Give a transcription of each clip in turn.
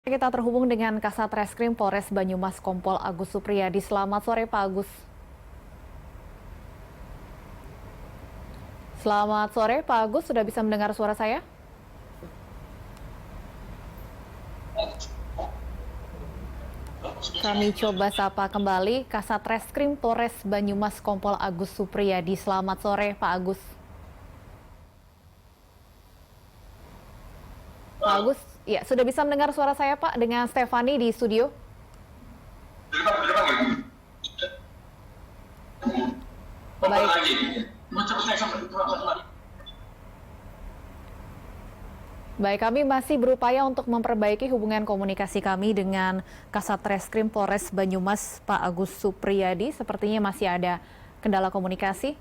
Kita terhubung dengan Kasat Reskrim Polres Banyumas Kompol Agus Supriyadi. Selamat sore Pak Agus. Selamat sore Pak Agus, sudah bisa mendengar suara saya? Kami coba sapa kembali Kasat Reskrim Polres Banyumas Kompol Agus Supriyadi. Selamat sore Pak Agus. Pak Agus, ya sudah bisa mendengar suara saya Pak dengan Stefani di studio? Baik. Baik, kami masih berupaya untuk memperbaiki hubungan komunikasi kami dengan Kasat Reskrim Polres Banyumas Pak Agus Supriyadi. Sepertinya masih ada kendala komunikasi,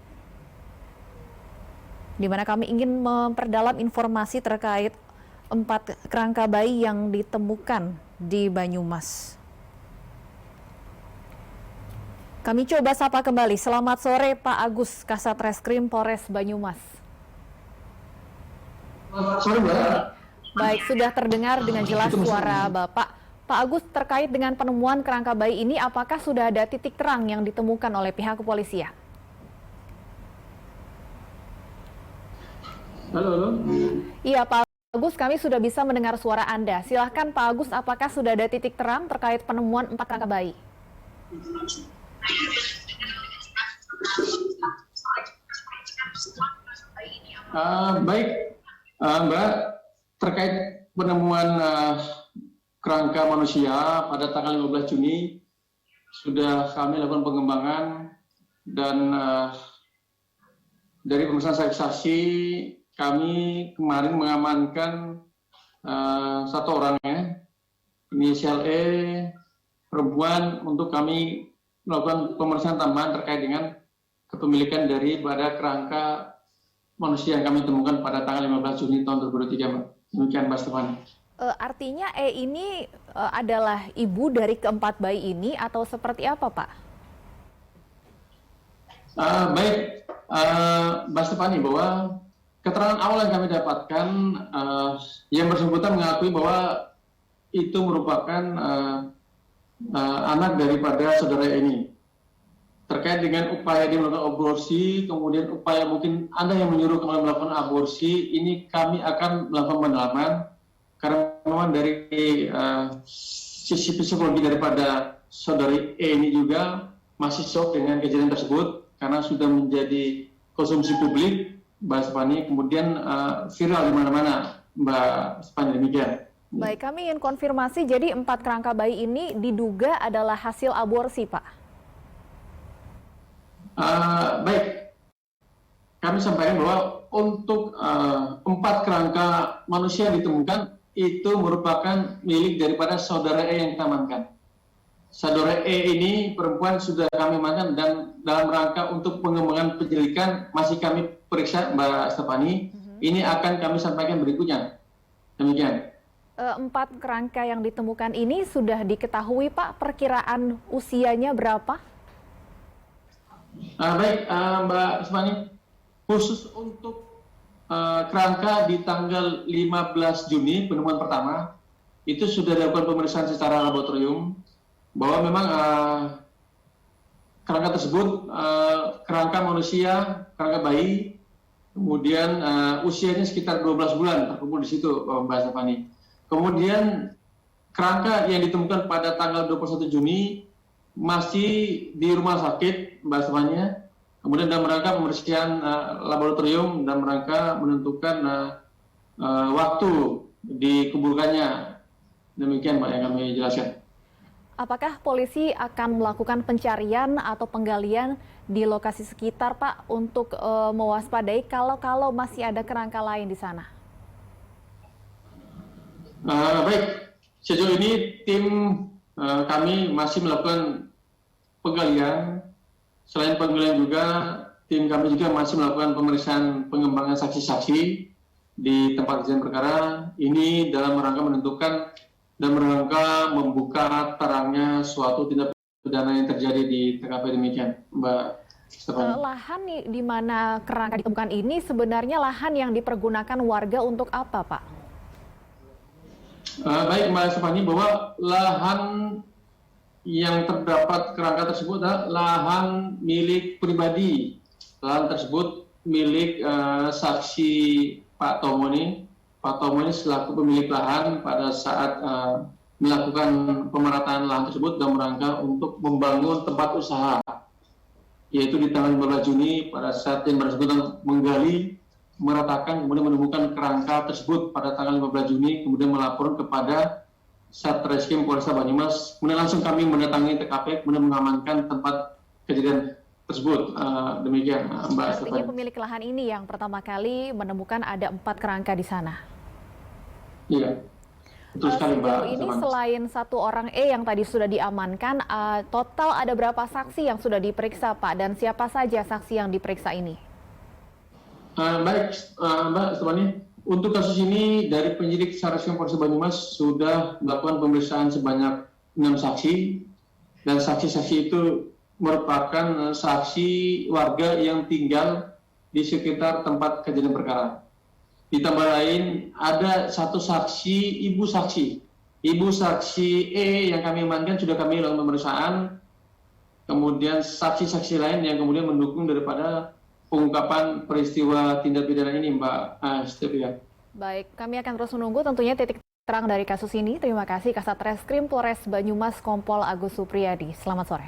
di mana kami ingin memperdalam informasi terkait 4 kerangka bayi yang ditemukan di Banyumas. Kami coba sapa kembali. Selamat sore Pak Agus, Kasat Reskrim Polres Banyumas. Sorry, Mbak. Baik, sudah terdengar dengan jelas suara Bapak. Pak Agus, terkait dengan penemuan kerangka bayi ini, apakah sudah ada titik terang yang ditemukan oleh pihak kepolisian? Halo. Iya Pak Agus, kami sudah bisa mendengar suara Anda. Silahkan Pak Agus, apakah sudah ada titik terang terkait penemuan 4 kerangka bayi? Baik, Mbak, terkait penemuan kerangka manusia pada tanggal 15 Juni sudah kami lakukan pengembangan dan dari pemeriksaan saksi kami kemarin mengamankan 1 orang inisial E, perempuan, untuk kami melakukan pemeriksaan tambahan terkait dengan kepemilikan daripada kerangka manusia yang kami temukan pada tanggal 15 Juni tahun 2023, Mbak. Demikian, Mbak Stefani. Artinya E ini adalah ibu dari keempat bayi ini atau seperti apa, Pak? Baik, Mbak Stefani, bahwa keterangan awal yang kami dapatkan, yang bersangkutan mengakui bahwa itu merupakan anak daripada saudara ini. Terkait dengan upaya dia melakukan aborsi, kemudian upaya mungkin Anda yang menyuruh kami melakukan aborsi, ini kami akan melakukan pendalaman, karena memang dari sisi psikologi daripada saudari E ini juga masih shock dengan kejadian tersebut, karena sudah menjadi konsumsi publik, Mbak Stefani, kemudian viral di mana-mana, Mbak Stefani, demikian. Baik, kami ingin konfirmasi, jadi 4 kerangka bayi ini diduga adalah hasil aborsi, Pak? Baik, kami sampaikan bahwa untuk 4 kerangka manusia yang ditemukan itu merupakan milik daripada saudara E yang kita amankan. Saudara E ini perempuan sudah kami amankan dan dalam rangka untuk pengembangan penyelidikan masih kami periksa, Mbak Stefani. Ini akan kami sampaikan berikutnya. Demikian. 4 kerangka yang ditemukan ini sudah diketahui, Pak, perkiraan usianya berapa? Baik, Mbak Stefani, khusus untuk kerangka di tanggal 15 Juni penemuan pertama, itu sudah dilakukan pemeriksaan secara laboratorium bahwa memang kerangka tersebut kerangka manusia, kerangka bayi, kemudian usianya sekitar 12 bulan terkumpul di situ, Mbak Stefani. Kemudian kerangka yang ditemukan pada tanggal 21 Juni masih di rumah sakit, Mbak Stefani. Kemudian dalam rangka pemeriksaan laboratorium dan rangka menentukan waktu dikuburkannya. Demikian, Mbak, yang kami jelaskan. Apakah polisi akan melakukan pencarian atau penggalian di lokasi sekitar, Pak, untuk mewaspadai kalau masih ada kerangka lain di sana? Baik, sejauh ini tim kami masih melakukan penggalian. Selain penggalian juga, tim kami juga masih melakukan pemeriksaan pengembangan saksi-saksi di tempat kejadian perkara. Ini dalam rangka menentukan dan rangka membuka terangnya suatu tindak pidana yang terjadi di TKP. Demikian, Mbak Stefani. Lahan di mana kerangka ditemukan ini sebenarnya lahan yang dipergunakan warga untuk apa, Pak? Baik Mbak Stefani, bahwa lahan yang terdapat kerangka tersebut adalah lahan milik pribadi. Lahan tersebut milik saksi Pak Tomo ini. Pak Tomo ini selaku pemilik lahan pada saat melakukan pemerataan lahan tersebut dalam rangka untuk membangun tempat usaha, yaitu di tanggal 15 Juni pada saat yang bersangkutan menggali, meratakan, kemudian menemukan kerangka tersebut pada tanggal 15 Juni, kemudian melapor kepada Satreskrim Polresta Banyumas, kemudian langsung kami mendatangi TKP, kemudian mengamankan tempat kejadian tersebut. Demikian Mbak Artinya Stefani. pemilik lahan ini yang pertama kali menemukan ada 4 kerangka di sana. Iya, betul sekali Mbak Sejauh ini Stefani. selain 1 orang yang tadi sudah diamankan, total ada berapa saksi yang sudah diperiksa Pak, dan siapa saja saksi yang diperiksa ini? Baik Mbak Stefani, untuk kasus ini dari penyidik Satreskrim Polresta Banyumas sudah melakukan pemeriksaan sebanyak 6 saksi, dan saksi-saksi itu merupakan saksi warga yang tinggal di sekitar tempat kejadian perkara. Ditambah lain ada 1 saksi, ibu saksi E yang kami amankan sudah kami lakukan pemeriksaan. Kemudian saksi-saksi lain yang kemudian mendukung daripada pengungkapan peristiwa tindak pidana ini, Mbak Stevia. Baik, kami akan terus menunggu tentunya titik terang dari kasus ini. Terima kasih Kasat Reskrim Polres Banyumas Kompol Agus Supriyadi. Selamat sore.